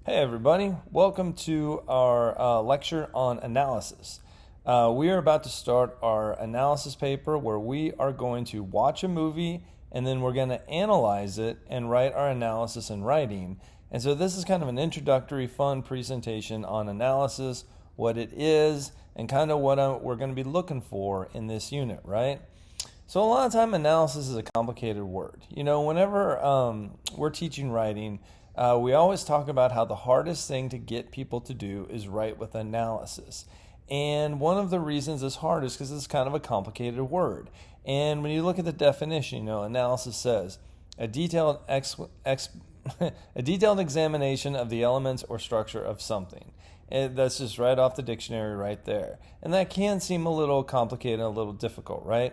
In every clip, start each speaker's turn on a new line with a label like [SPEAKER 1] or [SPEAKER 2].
[SPEAKER 1] Hey everybody, welcome to our lecture on analysis. We are about to start our analysis paper where we are going to watch a movie and then we're going to analyze it and write our analysis in writing. And so this is kind of an introductory fun presentation on analysis, what it is, and kind of what we're going to be looking for in this unit, right? So a lot of time analysis is a complicated word. Whenever we're teaching writing, we always talk about how the hardest thing to get people to do is write with analysis. And one of the reasons it's hard is because it's kind of a complicated word. And when you look at the definition, analysis says a detailed a detailed examination of the elements or structure of something. And that's just right off the dictionary right there. And that can seem a little complicated and a little difficult, right?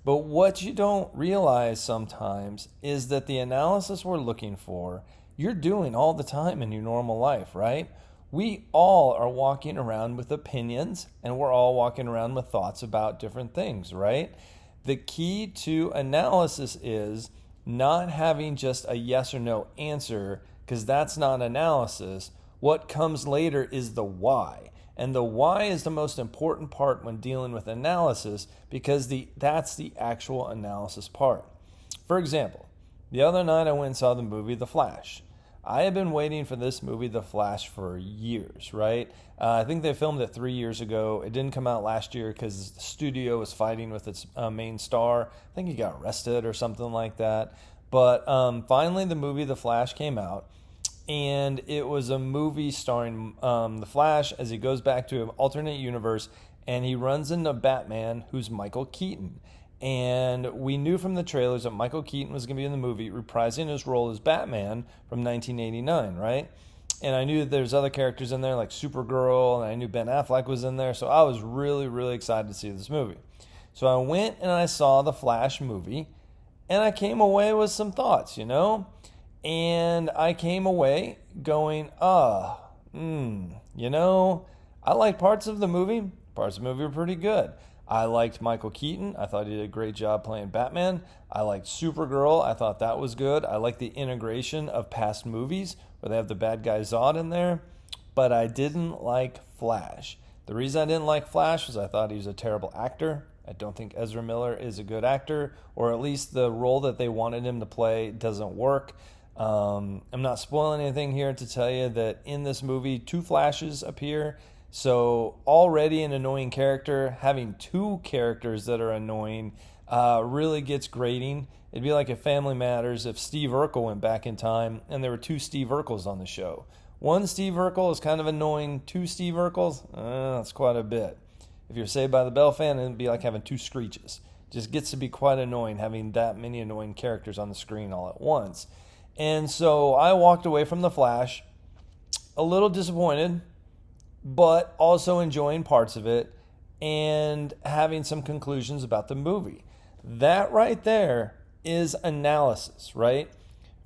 [SPEAKER 1] But what you don't realize sometimes is that the analysis we're looking for, you're doing all the time in your normal life, right? We all are walking around with opinions and we're all walking around with thoughts about different things, right? The key to analysis is not having just a yes or no answer, because that's not analysis. What comes later is the why. And the why is the most important part when dealing with analysis because that's the actual analysis part. For example, the other night I went and saw the movie The Flash. I have been waiting for this movie, The Flash, for years, right? I think they filmed it 3 years ago. It didn't come out last year because the studio was fighting with its main star. I think he got arrested or something like that. But finally the movie The Flash came out. And it was a movie starring The Flash as he goes back to an alternate universe and he runs into Batman, who's Michael Keaton. And we knew from the trailers that Michael Keaton was going to be in the movie reprising his role as Batman from 1989, right? And I knew that there's other characters in there like Supergirl, and I knew Ben Affleck was in there, so I was really, really excited to see this movie. So I went and I saw the Flash movie, and I came away with some thoughts, And I came away going, I liked parts of the movie. Parts of the movie were pretty good. I liked Michael Keaton. I thought he did a great job playing Batman. I liked Supergirl. I thought that was good. I liked the integration of past movies where they have the bad guy Zod in there. But I didn't like Flash. The reason I didn't like Flash was I thought he was a terrible actor. I don't think Ezra Miller is a good actor, or at least the role that they wanted him to play doesn't work. I'm not spoiling anything here to tell you that in this movie, 2 Flashes appear. So already an annoying character, having 2 characters that are annoying really gets grating. It'd be like if Family Matters, if Steve Urkel went back in time and there were 2 Steve Urkels on the show. 1 Steve Urkel is kind of annoying. 2 Steve Urkels, that's quite a bit. If you're a Saved by the Bell fan, it'd be like having 2 Screeches. Just gets to be quite annoying having that many annoying characters on the screen all at once. And so I walked away from The Flash a little disappointed, but also enjoying parts of it and having some conclusions about the movie. That right there is analysis, right?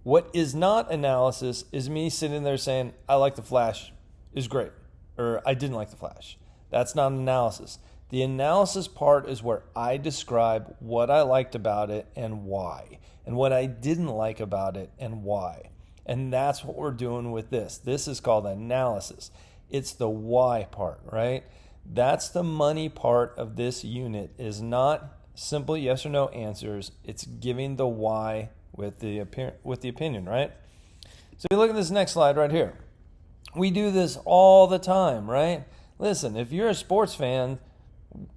[SPEAKER 1] What is not analysis is me sitting there saying, I like The Flash, is great, or I didn't like The Flash. That's not analysis. The analysis part is where I describe what I liked about it and why, and what I didn't like about it and why. And that's what we're doing with this. This is called analysis. It's the why part, right? That's the money part of this unit, is not simple yes or no answers. It's giving the why with the opinion, right? So you look at this next slide right here. We do this all the time, right? Listen, if you're a sports fan,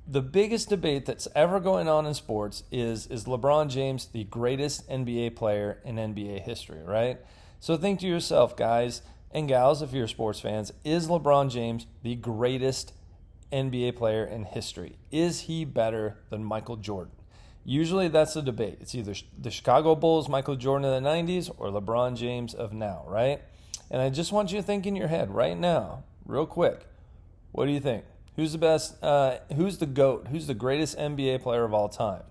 [SPEAKER 1] the biggest debate that's ever going on in sports is LeBron James the greatest NBA player in NBA history, right? So think to yourself, guys and gals, if you're sports fans, is LeBron James the greatest NBA player in history? Is he better than Michael Jordan? Usually that's the debate. It's either the Chicago Bulls, Michael Jordan in the 90s, or LeBron James of now, right? And I just want you to think in your head right now, real quick, what do you think? Who's the best? Who's the GOAT? Who's the greatest NBA player of all time?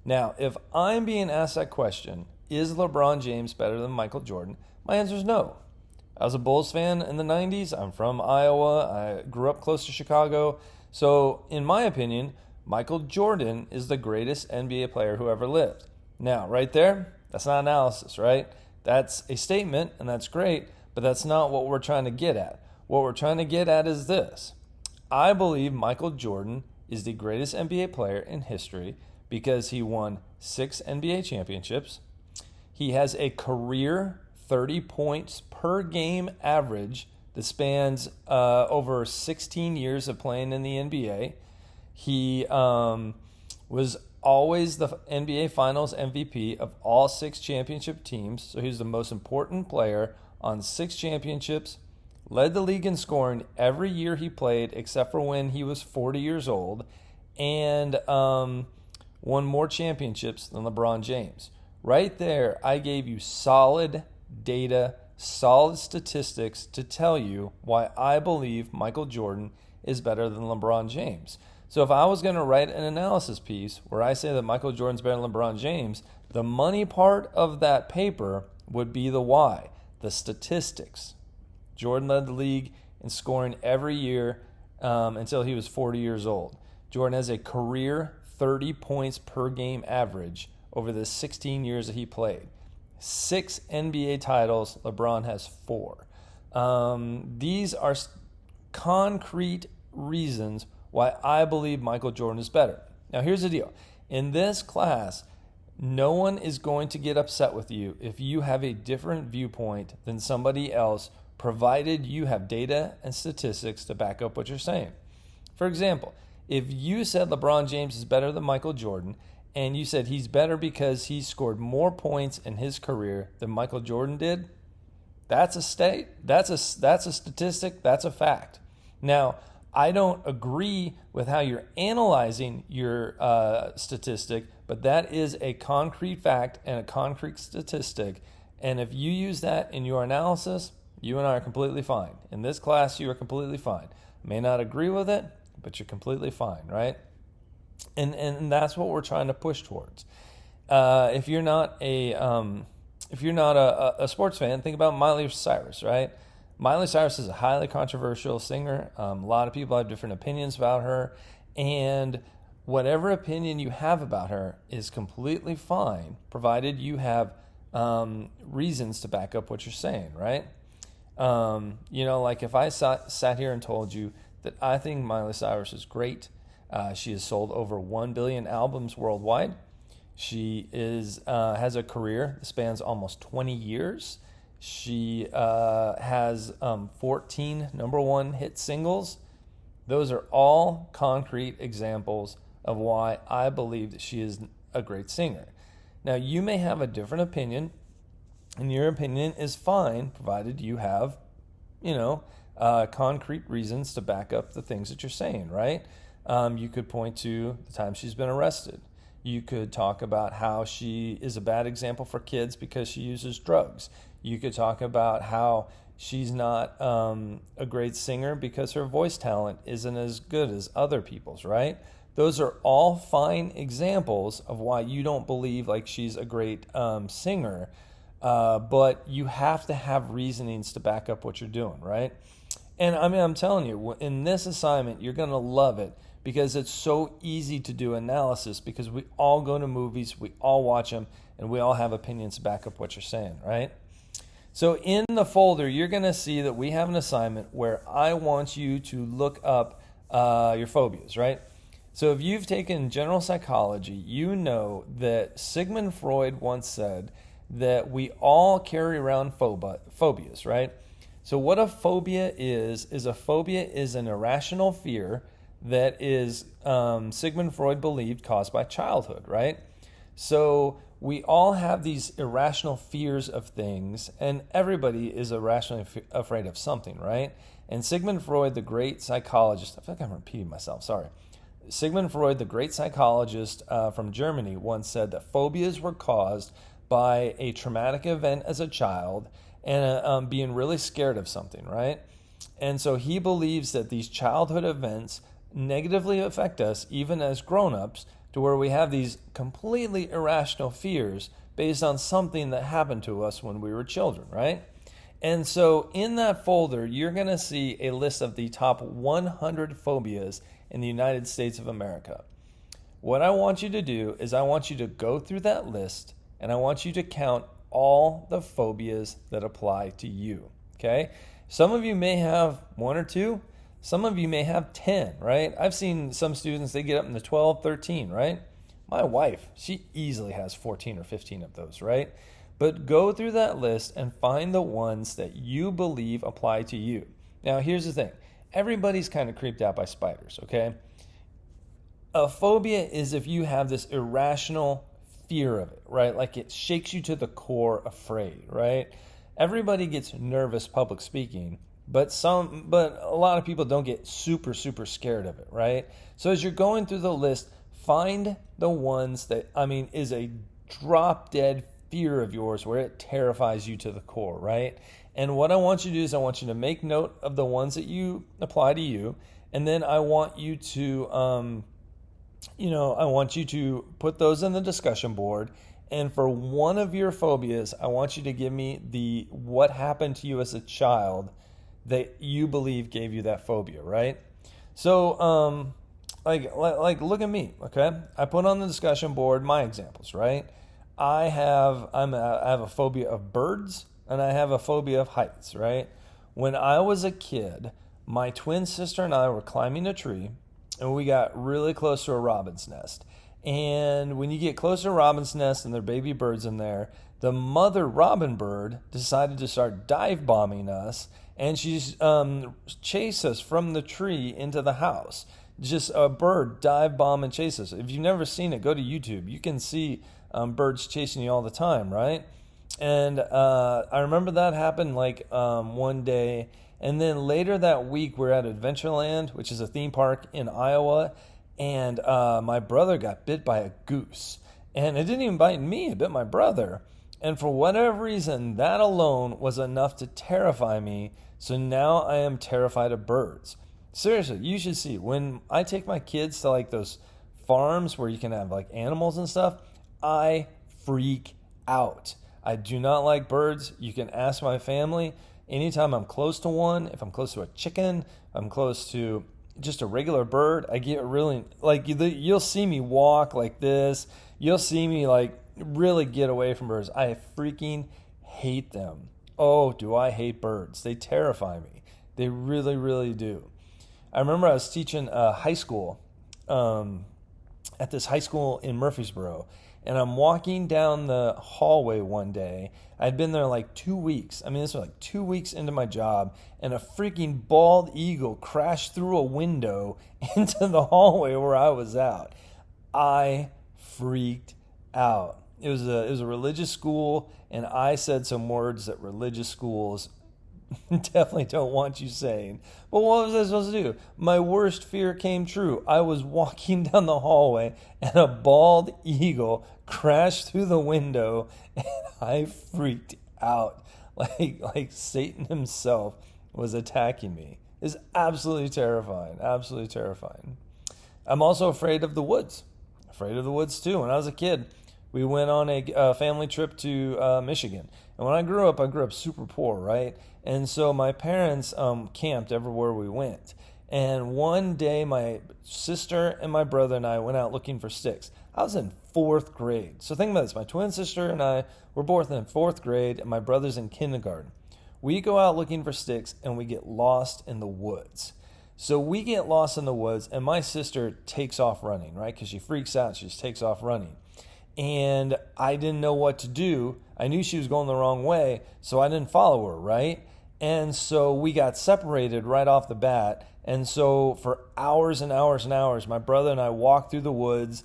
[SPEAKER 1] Now, if I'm being asked that question, is LeBron James better than Michael Jordan? My answer is no. I was a Bulls fan in the 90s. I'm from Iowa. I grew up close to Chicago. So, in my opinion, Michael Jordan is the greatest NBA player who ever lived. Now, right there, that's not analysis, right? That's a statement, and that's great. But that's not what we're trying to get at. What we're trying to get at is this. I believe Michael Jordan is the greatest NBA player in history because he won 6 NBA championships. He has a career 30 points per game average that spans over 16 years of playing in the NBA. He was always the NBA Finals MVP of all 6 championship teams. So he's the most important player on 6 championships. Led the league in scoring every year he played except for when he was 40 years old. And won more championships than LeBron James. Right there, I gave you solid data, solid statistics to tell you why I believe Michael Jordan is better than LeBron James. So if I was going to write an analysis piece where I say that Michael Jordan's better than LeBron James, the money part of that paper would be the why, the statistics. Jordan led the league in scoring every year until he was 40 years old. Jordan has a career 30 points per game average over the 16 years that he played. 6 NBA titles, LeBron has 4. These are concrete reasons why I believe Michael Jordan is better. Now, here's the deal. In this class, no one is going to get upset with you if you have a different viewpoint than somebody else, provided you have data and statistics to back up what you're saying. For example, if you said LeBron James is better than Michael Jordan, and you said he's better because he scored more points in his career than Michael Jordan did, that's a statistic, that's a fact. Now, I don't agree with how you're analyzing your statistic, but that is a concrete fact and a concrete statistic. And if you use that in your analysis, you and I are completely fine. In this class, you are completely fine. May not agree with it, but you're completely fine, right? And that's what we're trying to push towards. If you're not a sports fan, think about Miley Cyrus, right? Miley Cyrus is a highly controversial singer. A lot of people have different opinions about her, and whatever opinion you have about her is completely fine, provided you have reasons to back up what you're saying, right? Like if I sat here and told you that I think Miley Cyrus is great. She has sold over 1 billion albums worldwide. She has a career that spans almost 20 years. She has 14 number 1 hit singles. Those are all concrete examples of why I believe that she is a great singer. Now, you may have a different opinion, and your opinion is fine, provided you have, concrete reasons to back up the things that you're saying, right? You could point to the time she's been arrested. You could talk about how she is a bad example for kids because she uses drugs. You could talk about how she's not a great singer because her voice talent isn't as good as other people's, right? Those are all fine examples of why you don't believe like she's a great singer, but you have to have reasonings to back up what you're doing, right? And I'm telling you, in this assignment, you're going to love it because it's so easy to do analysis because we all go to movies, we all watch them, and we all have opinions to back up what you're saying, right? So in the folder, you're going to see that we have an assignment where I want you to look up your phobias, right? So if you've taken general psychology, you know that Sigmund Freud once said that we all carry around phobias, right? So what a phobia is a phobia is an irrational fear that is, Sigmund Freud believed, caused by childhood, right? So we all have these irrational fears of things, and everybody is irrationally afraid of something, right? And Sigmund Freud, the great psychologist, I feel like I'm repeating myself, sorry. Sigmund Freud, the great psychologist from Germany, once said that phobias were caused by a traumatic event as a child and being really scared of something, right? And so he believes that these childhood events negatively affect us even as grown-ups to where we have these completely irrational fears based on something that happened to us when we were children, right? And so in that folder, you're going to see a list of the top 100 phobias in the United States of America. What I want you to do is I want you to go through that list and I want you to count all the phobias that apply to you, Okay. Some of you may have one or two. Some of you may have 10, right? I've seen some students, they get up into 12, 13, right? My wife, she easily has 14 or 15 of those, right? But go through that list and find the ones that you believe apply to you. Now, here's the thing. Everybody's kind of creeped out by spiders, okay? A phobia is if you have this irrational fear of it, right? Like it shakes you to the core afraid, right? Everybody gets nervous public speaking, but a lot of people don't get super, super scared of it, right? So as you're going through the list, find the ones that, is a drop dead fear of yours where it terrifies you to the core, right? And what I want you to do is I want you to make note of the ones that you apply to you, and then I want you to, I want you to put those in the discussion board. And for one of your phobias, I want you to give me what happened to you as a child that you believe gave you that phobia, right? So, like look at me, okay? I put on the discussion board my examples, right? I have a phobia of birds, and I have a phobia of heights, right? When I was a kid, my twin sister and I were climbing a tree, and we got really close to a robin's nest. And when you get close to a robin's nest and there are baby birds in there, the mother robin bird decided to start dive bombing us, and she's chased us from the tree into the house. Just a bird dive bomb and chase us. If you've never seen it, go to YouTube. You can see birds chasing you all the time, right? And I remember that happened one day. And then later that week, we're at Adventureland, which is a theme park in Iowa. And my brother got bit by a goose. And it didn't even bite me, it bit my brother. And for whatever reason, that alone was enough to terrify me. So now I am terrified of birds. Seriously, you should see. When I take my kids to those farms where you can have animals and stuff, I freak out. I do not like birds. You can ask my family. Anytime I'm close to one, if I'm close to a chicken, I'm close to just a regular bird, I get really, you'll see me walk like this. You'll see me really get away from birds. I freaking hate them. Oh, do I hate birds. They terrify me. They really, really do. I remember I was teaching high school at this high school in Murfreesboro, and I'm walking down the hallway one day. I'd been there 2 weeks. This was 2 weeks into my job, and a freaking bald eagle crashed through a window into the hallway where I was out. I freaked out. It was a religious school, and I said some words that religious schools definitely don't want you saying. But what was I supposed to do? My worst fear came true. I was walking down the hallway and a bald eagle crashed through the window, and I freaked out. Like Satan himself was attacking me. It's absolutely terrifying. Absolutely terrifying. I'm also afraid of the woods. Afraid of the woods too. When I was a kid, we went on a family trip to Michigan. And when I grew up super poor, right? And so my parents camped everywhere we went. And one day my sister and my brother and I went out looking for sticks. I was in 4th grade. So think about this. My twin sister and I were both in 4th grade, and my brother's in kindergarten. We go out looking for sticks, and we get lost in the woods. So we get lost in the woods, and my sister takes off running, right? Because she freaks out. She just takes off running. And I didn't know what to do. I knew she was going the wrong way, so I didn't follow her, right? And so we got separated right off the bat. And so for hours and hours and hours, my brother and I walked through the woods,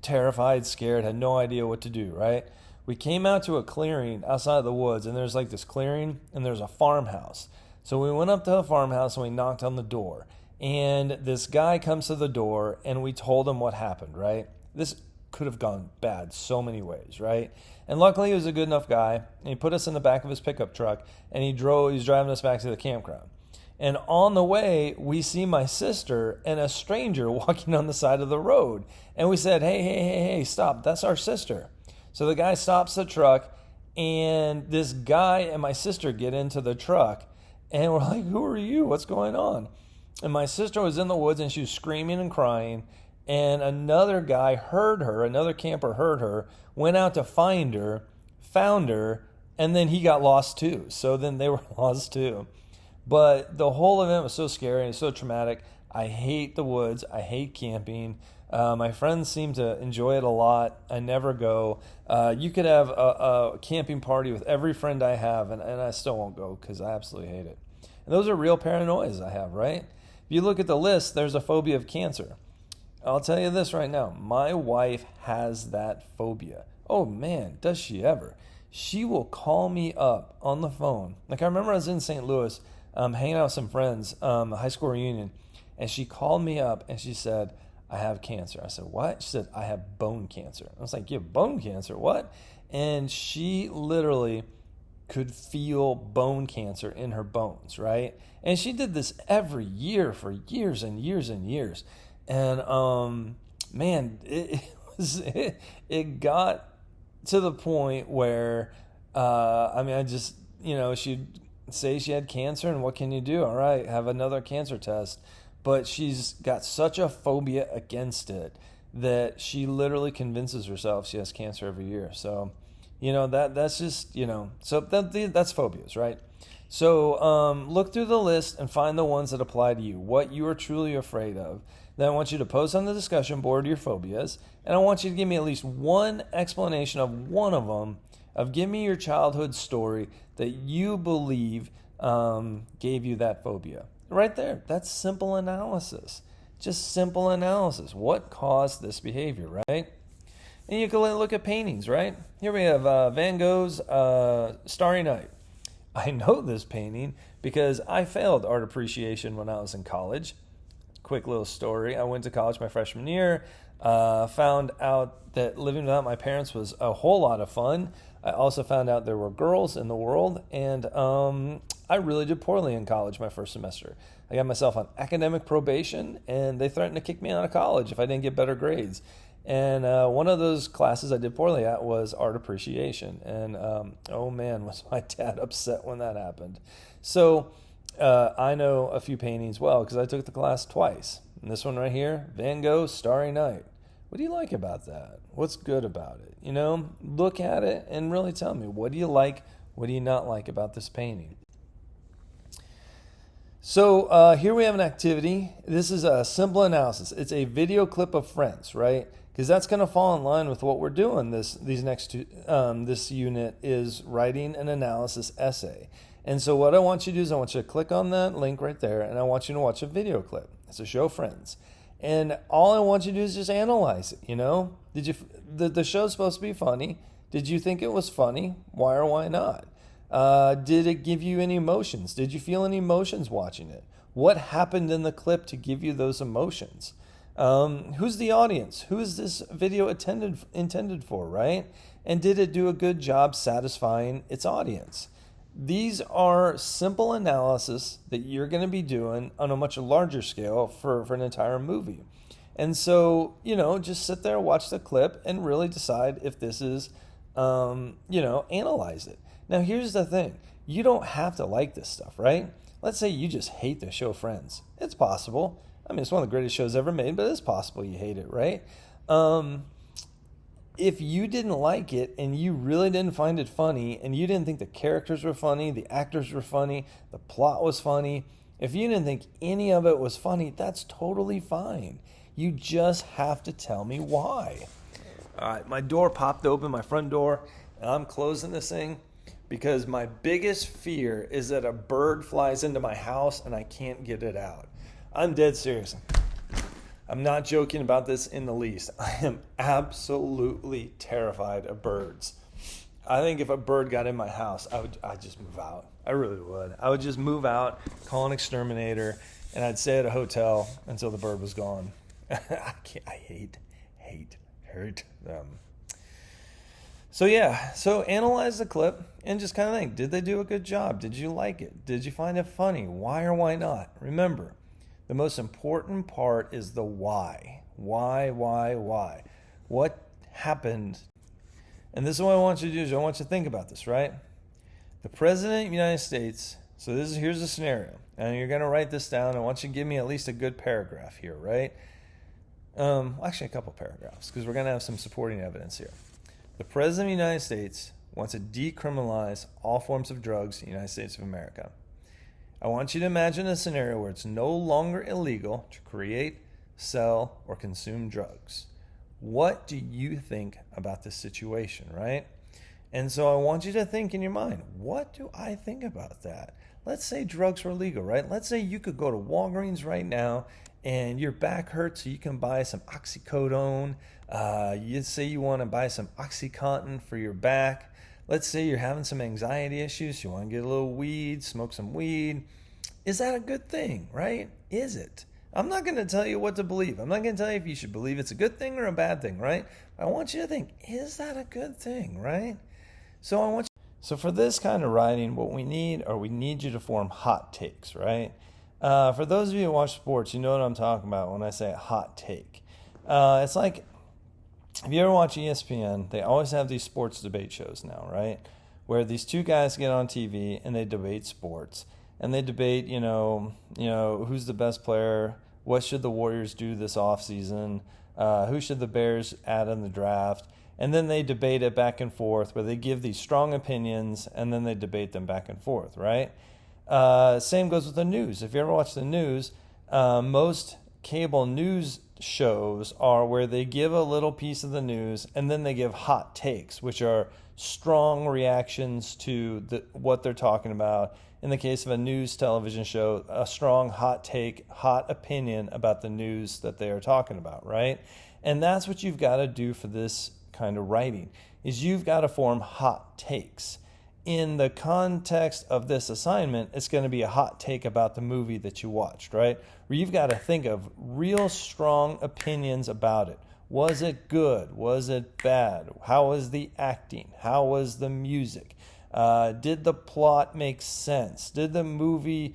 [SPEAKER 1] terrified, scared, had no idea what to do, right? We came out to a clearing outside of the woods, and there's this clearing, and there's a farmhouse. So we went up to the farmhouse, and we knocked on the door. And this guy comes to the door, and we told him what happened, right? This could have gone bad so many ways, right? And luckily, he was a good enough guy, and he put us in the back of his pickup truck, and he was driving us back to the campground. And on the way, we see my sister and a stranger walking on the side of the road. And we said, hey, stop. That's our sister. So the guy stops the truck, and this guy and my sister get into the truck. And we're like, who are you? What's going on? And my sister was in the woods, and she was screaming and crying. And another guy heard her, another camper heard her, went out to find her, found her, And then he got lost too. So then they were lost too. But the whole event was so scary and so traumatic. I hate the woods. I hate camping. My friends seem to enjoy it a lot. I never go. You could have a camping party with every friend I have, and I still won't go because I absolutely hate it. And those are real paranoias I have, right? If you look at the list, there's a phobia of cancer. I'll tell you this right now. My wife has that phobia. Oh, man, does she ever. She will call me up on the phone. Like, I remember I was in St. Louis hanging out with some friends, a high school reunion, and she called me up and she said, I have cancer. I said, what? She said, I have bone cancer. I was like, you have bone cancer? What? And she literally could feel bone cancer in her bones, right? And she did this every year for years and years and years. And man, it got to the point where I just, she'd say she had cancer, and what can you do? All right, have another cancer test. But she's got such a phobia against it that she literally convinces herself she has cancer every year. So, that's just, so that's phobias, right? So look through the list and find the ones that apply to you, what you are truly afraid of. Then I want you to post on the discussion board your phobias, and I want you to give me at least one explanation of one of them, give me your childhood story that you believe gave you that phobia. Right there, that's simple analysis. Just simple analysis. What caused this behavior, right? And you can look at paintings, right? Here we have Van Gogh's Starry Night. I know this painting because I failed art appreciation when I was in college. Quick little story. I went to college my freshman year, found out that living without my parents was a whole lot of fun. I also found out there were girls in the world, and I really did poorly in college my first semester. I got myself on academic probation, and they threatened to kick me out of college if I didn't get better grades. And one of those classes I did poorly at was art appreciation. And oh man, was my dad upset when that happened. So I know a few paintings well because I took the class twice. And this one right here, Van Gogh, Starry Night. What do you like about that? What's good about it? Look at it and really tell me, what do you like? What do you not like about this painting? So here we have an activity. This is a simple analysis. It's a video clip of friends, right? Because that's going to fall in line with what we're doing. This unit is writing an analysis essay. And so what I want you to do is I want you to click on that link right there, and I want you to watch a video clip. It's a show friends. And all I want you to do is just analyze it, Did you the show's supposed to be funny. Did you think it was funny? Why or why not? Did it give you any emotions? Did you feel any emotions watching it? What happened in the clip to give you those emotions? Who's the audience? Who is this video intended for, right? And did it do a good job satisfying its audience? These are simple analysis that you're going to be doing on a much larger scale for an entire movie. And so, just sit there, watch the clip, and really decide if this is, analyze it. Now, here's the thing. You don't have to like this stuff, right? Let's say you just hate the show Friends. It's possible. I mean, it's one of the greatest shows ever made, but it's possible you hate it, right? If you didn't like it and you really didn't find it funny and you didn't think the characters were funny, the actors were funny, the plot was funny, if you didn't think any of it was funny, that's totally fine. You just have to tell me why. All right, my door popped open, my front door, and I'm closing this thing because my biggest fear is that a bird flies into my house and I can't get it out. I'm dead serious. I'm not joking about this in the least. I am absolutely terrified of birds. I think if a bird got in my house, I'd just move out. I really would. I would just move out, call an exterminator, and I'd stay at a hotel until the bird was gone. I hate them. So analyze the clip and just kind of think, did they do a good job? Did you like it? Did you find it funny? Why or why not? Remember, the most important part is the why. Why? What happened? And this is what I want you to do is I want you to think about this, right? The President of the United States, so here's the scenario. And you're going to write this down. I want you to give me at least a good paragraph here, right? Actually, a couple paragraphs because we're going to have some supporting evidence here. The President of the United States wants to decriminalize all forms of drugs in the United States of America. I want you to imagine a scenario where it's no longer illegal to create, sell, or consume drugs. What do you think about this situation, right? And so I want you to think in your mind, what do I think about that? Let's say drugs were legal, right? Let's say you could go to Walgreens right now and your back hurts so you can buy some oxycodone. You say you want to buy some OxyContin for your back. Let's say you're having some anxiety issues. You want to get a little weed, smoke some weed. Is that a good thing, right? Is it? I'm not going to tell you what to believe. I'm not going to tell you if you should believe it's a good thing or a bad thing, right? I want you to think, is that a good thing, right? So for this kind of writing, what we need you to form hot takes, right? For those of you who watch sports, you know what I'm talking about when I say a hot take. It's like, if you ever watch ESPN, they always have these sports debate shows now, right? Where these two guys get on TV and they debate sports. And they debate, who's the best player, what should the Warriors do this offseason, who should the Bears add in the draft. And then they debate it back and forth where they give these strong opinions and then they debate them back and forth, right? Same goes with the news. If you ever watch the news, most cable news shows are where they give a little piece of the news and then they give hot takes, which are strong reactions to what they're talking about. In the case of a news television show, a strong hot take, hot opinion about the news that they are talking about, right? And that's what you've got to do for this kind of writing, is you've got to form hot takes. In the context of this assignment, it's going to be a hot take about the movie that you watched, right? Where you've got to think of real strong opinions about it. Was it good? Was it bad? How was the acting? How was the music? Did the plot make sense? Did the movie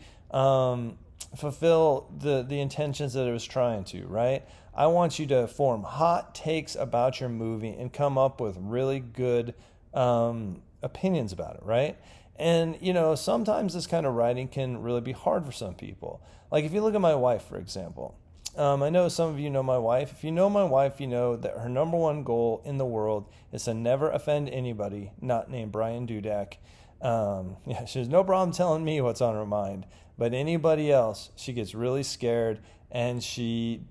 [SPEAKER 1] fulfill the intentions that it was trying to, right? I want you to form hot takes about your movie and come up with really good opinions about it, right? And, sometimes this kind of writing can really be hard for some people. Like if you look at my wife, for example. I know some of you know my wife. If you know my wife, you know that her number one goal in the world is to never offend anybody not named Brian Dudak. She has no problem telling me what's on her mind, but anybody else, she gets really scared and she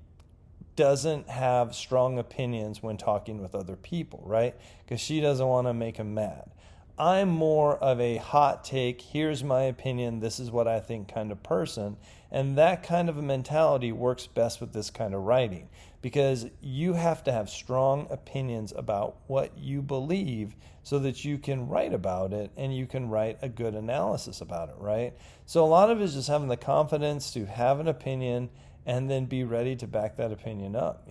[SPEAKER 1] doesn't have strong opinions when talking with other people, right? Because she doesn't want to make them mad. I'm more of a hot take, here's my opinion, this is what I think kind of person. And that kind of a mentality works best with this kind of writing because you have to have strong opinions about what you believe so that you can write about it and you can write a good analysis about it, right? So a lot of it is just having the confidence to have an opinion and then be ready to back that opinion up,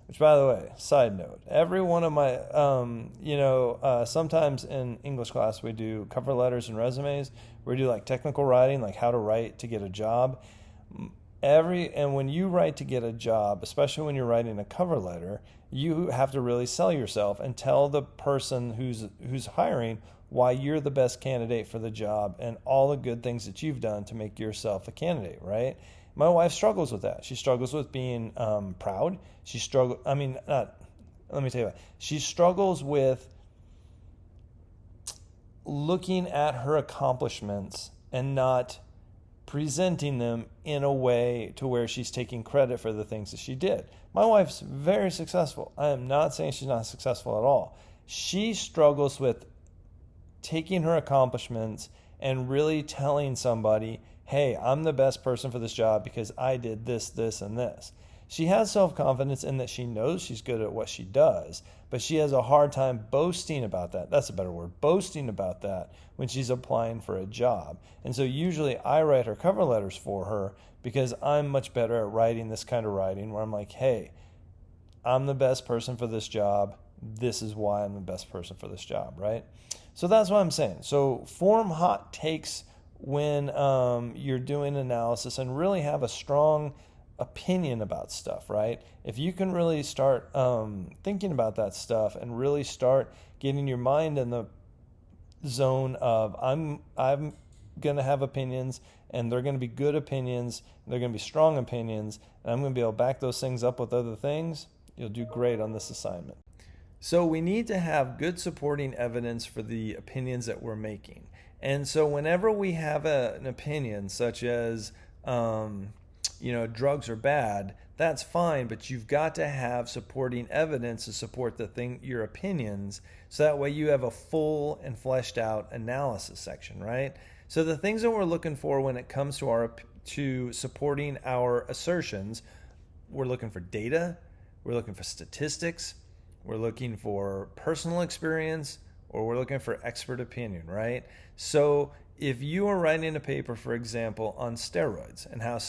[SPEAKER 1] Which, by the way, side note, every one of my, sometimes in English class we do cover letters and resumes. We do like technical writing, like how to write to get a job. And when you write to get a job, especially when you're writing a cover letter, you have to really sell yourself and tell the person who's hiring why you're the best candidate for the job and all the good things that you've done to make yourself a candidate, right? My wife struggles with that. She struggles with being proud. She struggles with looking at her accomplishments and not presenting them in a way to where she's taking credit for the things that she did. My wife's very successful. I am not saying she's not successful at all. She struggles with taking her accomplishments and really telling somebody, hey, I'm the best person for this job because I did this, this, and this. She has self-confidence in that she knows she's good at what she does, but she has a hard time boasting about that. That's a better word, boasting about that when she's applying for a job. And so usually I write her cover letters for her because I'm much better at writing this kind of writing where I'm like, hey, I'm the best person for this job. This is why I'm the best person for this job, right? So that's what I'm saying. So form hot takes when you're doing analysis and really have a strong opinion about stuff, right? If you can really start thinking about that stuff and really start getting your mind in the zone of I'm going to have opinions and they're going to be good opinions, they're going to be strong opinions, and I'm going to be able to back those things up with other things, you'll do great on this assignment. So we need to have good supporting evidence for the opinions that we're making. And so whenever we have an opinion such as, drugs are bad, that's fine, but you've got to have supporting evidence to support your opinions, so that way you have a full and fleshed out analysis section, right? So the things that we're looking for when it comes to supporting our assertions, we're looking for data, we're looking for statistics, we're looking for personal experience, or we're looking for expert opinion, right? So if you are writing a paper, for example, on steroids and how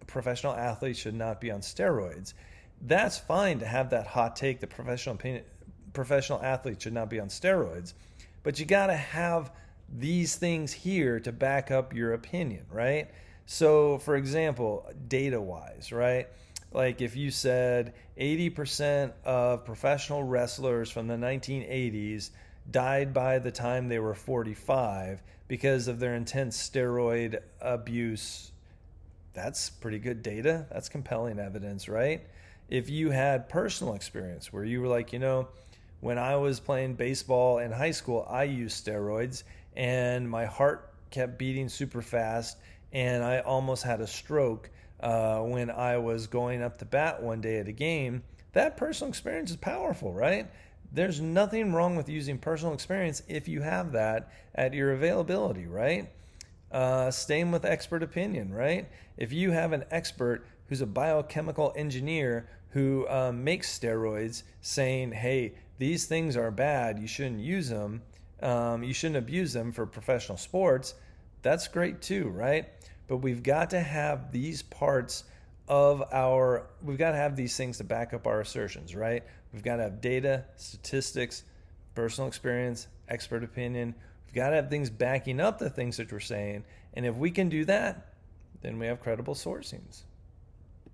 [SPEAKER 1] professional athletes should not be on steroids, that's fine to have that hot take that professional athletes should not be on steroids, but you got to have these things here to back up your opinion, right? So for example, data wise, right? Like if you said 80% of professional wrestlers from the 1980s died by the time they were 45 because of their intense steroid abuse, that's pretty good data. That's compelling evidence, right? If you had personal experience where you were like, when I was playing baseball in high school, I used steroids and my heart kept beating super fast and I almost had a stroke when I was going up to bat one day at a game, that personal experience is powerful, right? There's nothing wrong with using personal experience if you have that at your availability, right? Same with expert opinion, right? If you have an expert who's a biochemical engineer who makes steroids saying, hey, these things are bad, you shouldn't use them, you shouldn't abuse them for professional sports, that's great too, right? But we've got to have these parts we've got to have these things to back up our assertions, right? We've got to have data, statistics, personal experience, expert opinion. We've got to have things backing up the things that we're saying. And if we can do that, then we have credible sourcings.